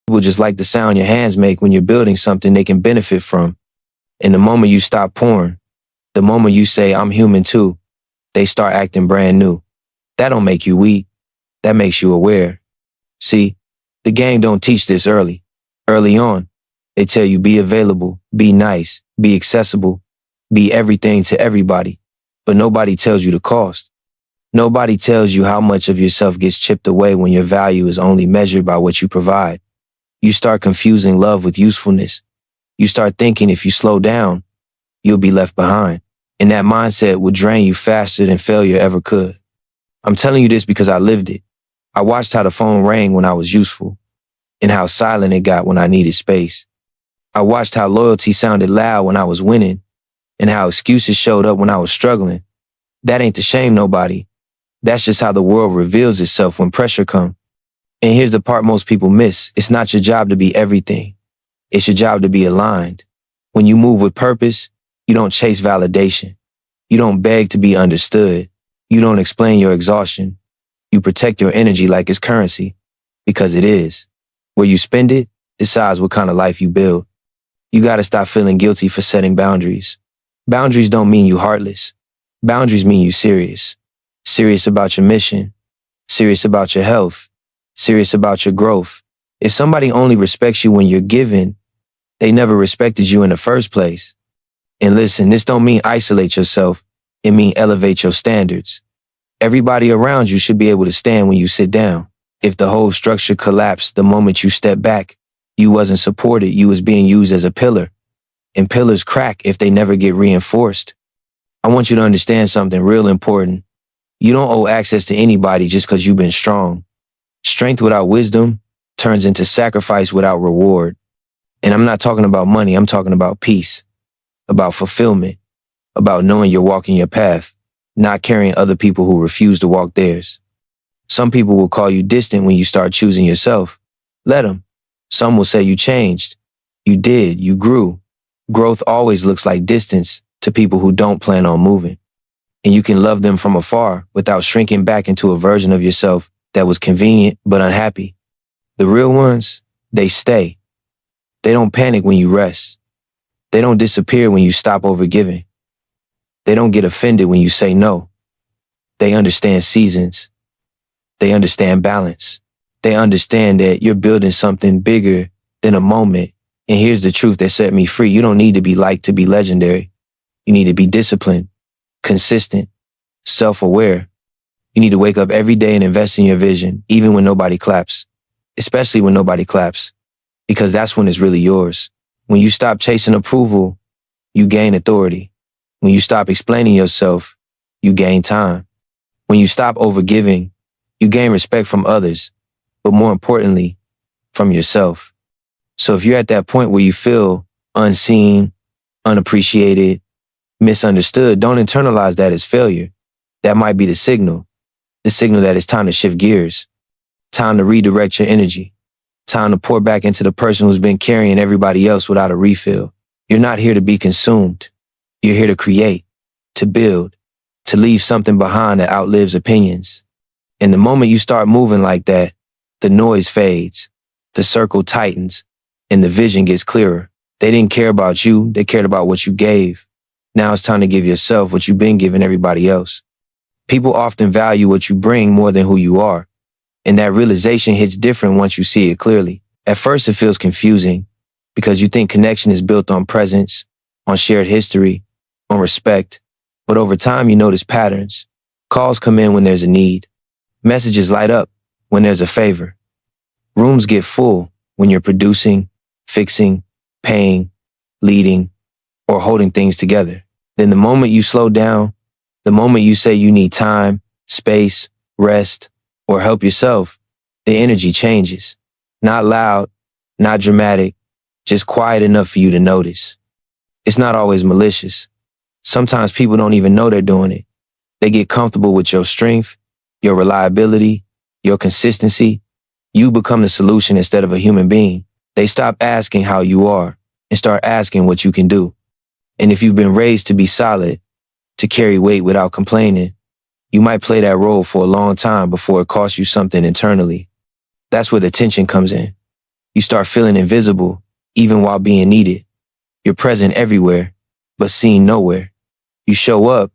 People just like the sound your hands make when you're building something they can benefit from. And the moment you stop pouring, the moment you say, I'm human too, they start acting brand new. That don't make you weak. That makes you aware. See, the game don't teach this early. Early on, they tell you be available, be nice, be accessible, be everything to everybody. But nobody tells you the cost. Nobody tells you how much of yourself gets chipped away when your value is only measured by what you provide. You start confusing love with usefulness. You start thinking if you slow down, you'll be left behind. And that mindset will drain you faster than failure ever could. I'm telling you this because I lived it. I watched how the phone rang when I was useful and how silent it got when I needed space. I watched how loyalty sounded loud when I was winning and how excuses showed up when I was struggling. That ain't to shame nobody. That's just how the world reveals itself when pressure comes. And here's the part most people miss. It's not your job to be everything. It's your job to be aligned. When you move with purpose, you don't chase validation. You don't beg to be understood. You don't explain your exhaustion. You protect your energy like it's currency, because it is. Where you spend it decides what kind of life you build. You gotta stop feeling guilty for setting boundaries. Boundaries don't mean you heartless. Boundaries mean you serious. Serious about your mission. Serious about your health. Serious about your growth. If somebody only respects you when you're giving, they never respected you in the first place. And listen, this don't mean isolate yourself. It mean elevate your standards. Everybody around you should be able to stand when you sit down. If the whole structure collapsed the moment you step back, you wasn't supported, you was being used as a pillar. And pillars crack if they never get reinforced. I want you to understand something real important. You don't owe access to anybody just because you've been strong. Strength without wisdom turns into sacrifice without reward. And I'm not talking about money, I'm talking about peace, about fulfillment, about knowing you're walking your path, not carrying other people who refuse to walk theirs. Some people will call you distant when you start choosing yourself. Let them. Some will say you changed. You did, you grew. Growth always looks like distance to people who don't plan on moving. And you can love them from afar without shrinking back into a version of yourself that was convenient but unhappy. The real ones, they stay. They don't panic when you rest. They don't disappear when you stop overgiving. They don't get offended when you say no. They understand seasons. They understand balance. They understand that you're building something bigger than a moment. And here's the truth that set me free. You don't need to be liked to be legendary. You need to be disciplined, consistent, self-aware. You need to wake up every day and invest in your vision, even when nobody claps, especially when nobody claps, because that's when it's really yours. When you stop chasing approval, you gain authority. When you stop explaining yourself, you gain time. When you stop overgiving, you gain respect from others, but more importantly, from yourself. So if you're at that point where you feel unseen, unappreciated, misunderstood, don't internalize that as failure. That might be the signal that it's time to shift gears, time to redirect your energy, time to pour back into the person who's been carrying everybody else without a refill. You're not here to be consumed. You're here to create, to build, to leave something behind that outlives opinions. And the moment you start moving like that, the noise fades, the circle tightens, and the vision gets clearer. They didn't care about you, they cared about what you gave. Now it's time to give yourself what you've been giving everybody else. People often value what you bring more than who you are. And that realization hits different once you see it clearly. At first it feels confusing because you think connection is built on presence, on shared history, on respect. But over time you notice patterns. Calls come in when there's a need. Messages light up when there's a favor. Rooms get full when you're producing, fixing, paying, leading, or holding things together. Then the moment you slow down, the moment you say you need time, space, rest, or help yourself, the energy changes. Not loud, not dramatic, just quiet enough for you to notice. It's not always malicious. Sometimes people don't even know they're doing it. They get comfortable with your strength, your reliability, your consistency. You become the solution instead of a human being. They stop asking how you are and start asking what you can do. And if you've been raised to be solid, to carry weight without complaining, you might play that role for a long time before it costs you something internally. That's where the tension comes in. You start feeling invisible, even while being needed. You're present everywhere, but seen nowhere. You show up,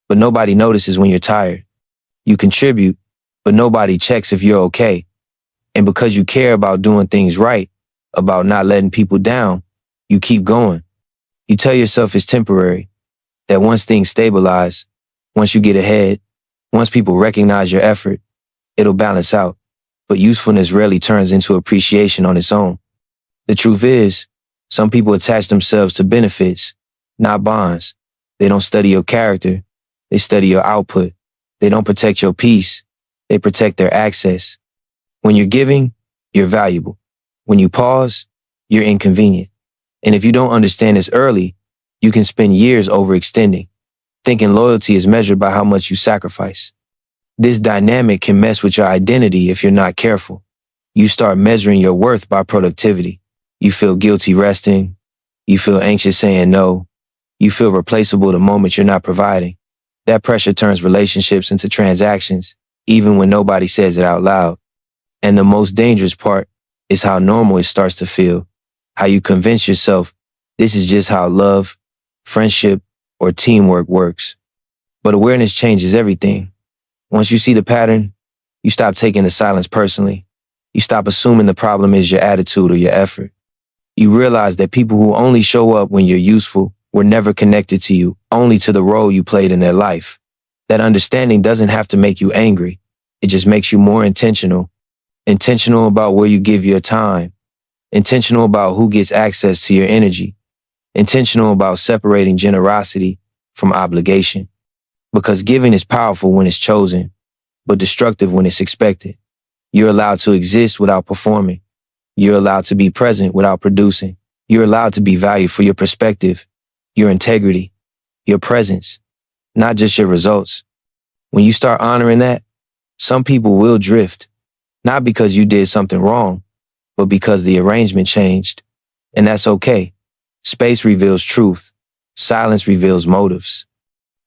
but nobody notices when you're tired. You contribute, but nobody checks if you're okay. And because you care about doing things right, about not letting people down, you keep going. You tell yourself it's temporary, that once things stabilize, once you get ahead, once people recognize your effort, it'll balance out. But usefulness rarely turns into appreciation on its own. The truth is, some people attach themselves to benefits, not bonds. They don't study your character. They study your output. They don't protect your peace. They protect their access. When you're giving, you're valuable. When you pause, you're inconvenient. And if you don't understand this early, you can spend years overextending, thinking loyalty is measured by how much you sacrifice. This dynamic can mess with your identity if you're not careful. You start measuring your worth by productivity. You feel guilty resting. You feel anxious saying no. You feel replaceable the moment you're not providing. That pressure turns relationships into transactions, even when nobody says it out loud. And the most dangerous part is how normal it starts to feel, how you convince yourself this is just how love, friendship, or teamwork works. But awareness changes everything. Once you see the pattern, you stop taking the silence personally. You stop assuming the problem is your attitude or your effort. You realize that people who only show up when you're useful were never connected to you, only to the role you played in their life. That understanding doesn't have to make you angry. It just makes you more intentional. Intentional about where you give your time. Intentional about who gets access to your energy. Intentional about separating generosity from obligation. Because giving is powerful when it's chosen, but destructive when it's expected. You're allowed to exist without performing. You're allowed to be present without producing. You're allowed to be valued for your perspective, your integrity, your presence, not just your results. When you start honoring that, some people will drift, not because you did something wrong, but because the arrangement changed. And that's okay. Space reveals truth. Silence reveals motives.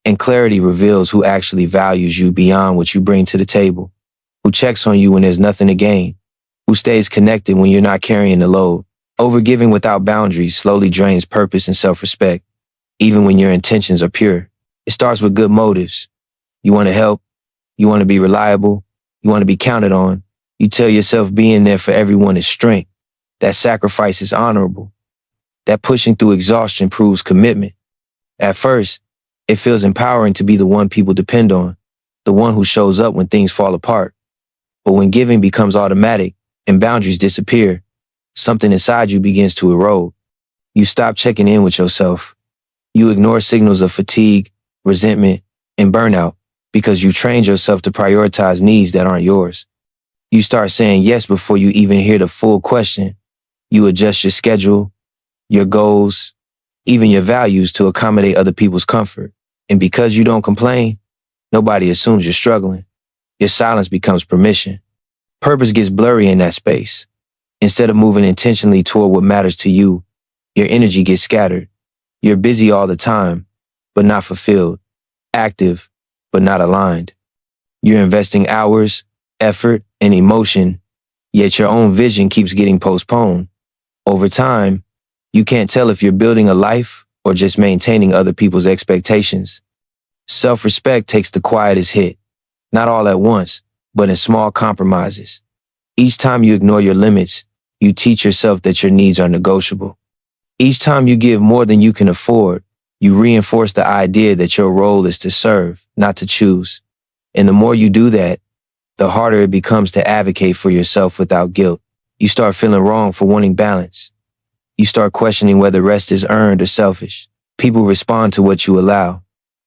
And clarity reveals who actually values you beyond what you bring to the table, who checks on you when there's nothing to gain, who stays connected when you're not carrying the load. Overgiving without boundaries slowly drains purpose and self-respect, even when your intentions are pure. It starts with good motives. You want to help. You want to be reliable. You want to be counted on. You tell yourself being there for everyone is strength. That sacrifice is honorable. That pushing through exhaustion proves commitment. At first, it feels empowering to be the one people depend on, the one who shows up when things fall apart. But when giving becomes automatic and boundaries disappear, something inside you begins to erode. You stop checking in with yourself. You ignore signals of fatigue, resentment, and burnout because you trained yourself to prioritize needs that aren't yours. You start saying yes before you even hear the full question. You adjust your schedule, your goals, even your values to accommodate other people's comfort. And because you don't complain, nobody assumes you're struggling. Your silence becomes permission. Purpose gets blurry in that space. Instead of moving intentionally toward what matters to you, your energy gets scattered. You're busy all the time, but not fulfilled. Active, but not aligned. You're investing hours, effort, and emotion, yet your own vision keeps getting postponed. Over time, you can't tell if you're building a life or just maintaining other people's expectations. Self-respect takes the quietest hit, not all at once, but in small compromises. Each time you ignore your limits, you teach yourself that your needs are negotiable. Each time you give more than you can afford, you reinforce the idea that your role is to serve, not to choose. And the more you do that, the harder it becomes to advocate for yourself without guilt. You start feeling wrong for wanting balance. You start questioning whether rest is earned or selfish. People respond to what you allow.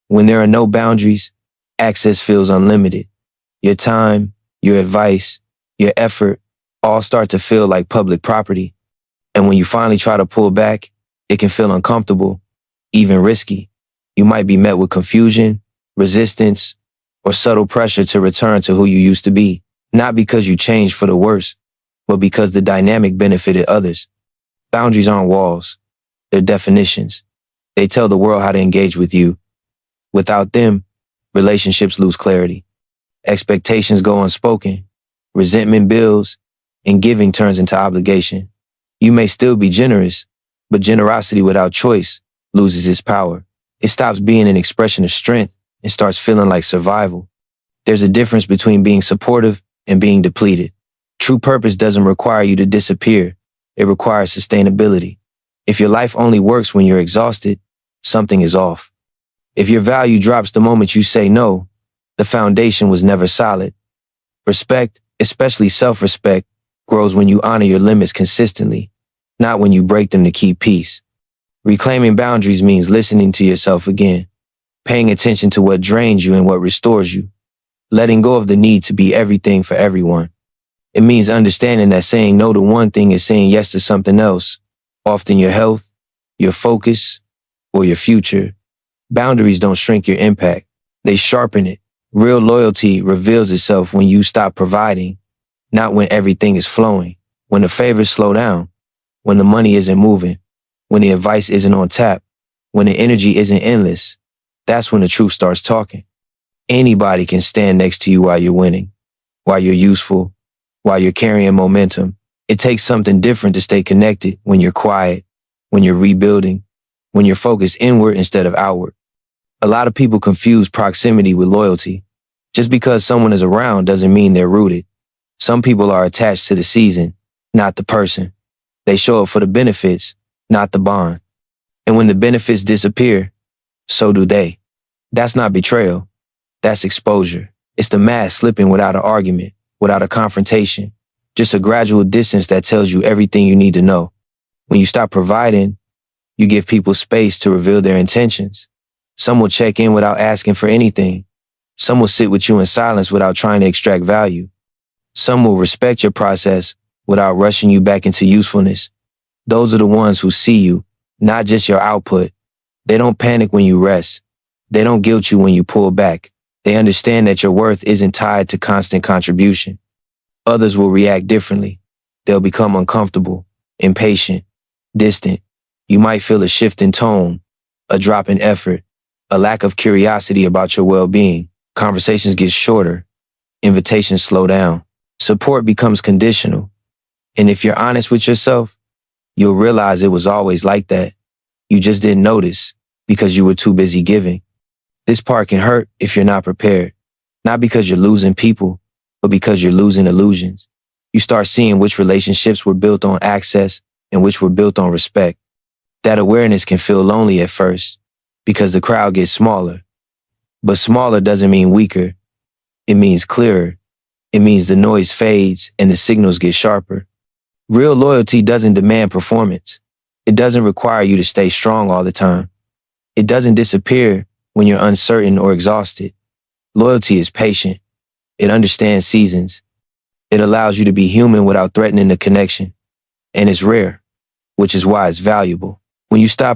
When there are no boundaries, access feels unlimited. Your time, your advice, your effort all start to feel like public property. And when you finally try to pull back, it can feel uncomfortable, even risky. You might be met with confusion, resistance, or subtle pressure to return to who you used to be. Not because you changed for the worse, but because the dynamic benefited others. Boundaries aren't walls. They're definitions. They tell the world how to engage with you. Without them, relationships lose clarity. Expectations go unspoken. Resentment builds, and giving turns into obligation. You may still be generous, but generosity without choice loses its power. It stops being an expression of strength and starts feeling like survival. There's a difference between being supportive and being depleted. True purpose doesn't require you to disappear. It requires sustainability. If your life only works when you're exhausted, something is off. If your value drops the moment you say no, the foundation was never solid. Respect, especially self-respect, grows when you honor your limits consistently, not when you break them to keep peace. Reclaiming boundaries means listening to yourself again, paying attention to what drains you and what restores you, letting go of the need to be everything for everyone. It means understanding that saying no to one thing is saying yes to something else, often your health, your focus, or your future. Boundaries don't shrink your impact. They sharpen it. Real loyalty reveals itself when you stop providing, not when everything is flowing, when the favors slow down, when the money isn't moving, when the advice isn't on tap, when the energy isn't endless. That's when the truth starts talking. Anybody can stand next to you while you're winning, while you're useful, while you're carrying momentum. It takes something different to stay connected when you're quiet, when you're rebuilding, when you're focused inward instead of outward. A lot of people confuse proximity with loyalty. Just because someone is around doesn't mean they're rooted. Some people are attached to the season, not the person. They show up for the benefits, not the bond. And when the benefits disappear, so do they. That's not betrayal. That's exposure. It's the mask slipping without an argument, without a confrontation. Just a gradual distance that tells you everything you need to know. When you stop providing, you give people space to reveal their intentions. Some will check in without asking for anything. Some will sit with you in silence without trying to extract value. Some will respect your process without rushing you back into usefulness. Those are the ones who see you, not just your output. They don't panic when you rest. They don't guilt you when you pull back. They understand that your worth isn't tied to constant contribution. Others will react differently. They'll become uncomfortable, impatient, distant. You might feel a shift in tone, a drop in effort, a lack of curiosity about your well-being. Conversations get shorter. Invitations slow down. Support becomes conditional. And if you're honest with yourself, you'll realize it was always like that. You just didn't notice because you were too busy giving. This part can hurt if you're not prepared. Not because you're losing people, but because you're losing illusions. You start seeing which relationships were built on access and which were built on respect. That awareness can feel lonely at first because the crowd gets smaller. But smaller doesn't mean weaker. It means clearer. It means the noise fades and the signals get sharper. Real loyalty doesn't demand performance. It doesn't require you to stay strong all the time. It doesn't disappear when you're uncertain or exhausted. Loyalty is patient. It understands seasons. It allows you to be human without threatening the connection. And it's rare, which is why it's valuable. When you stop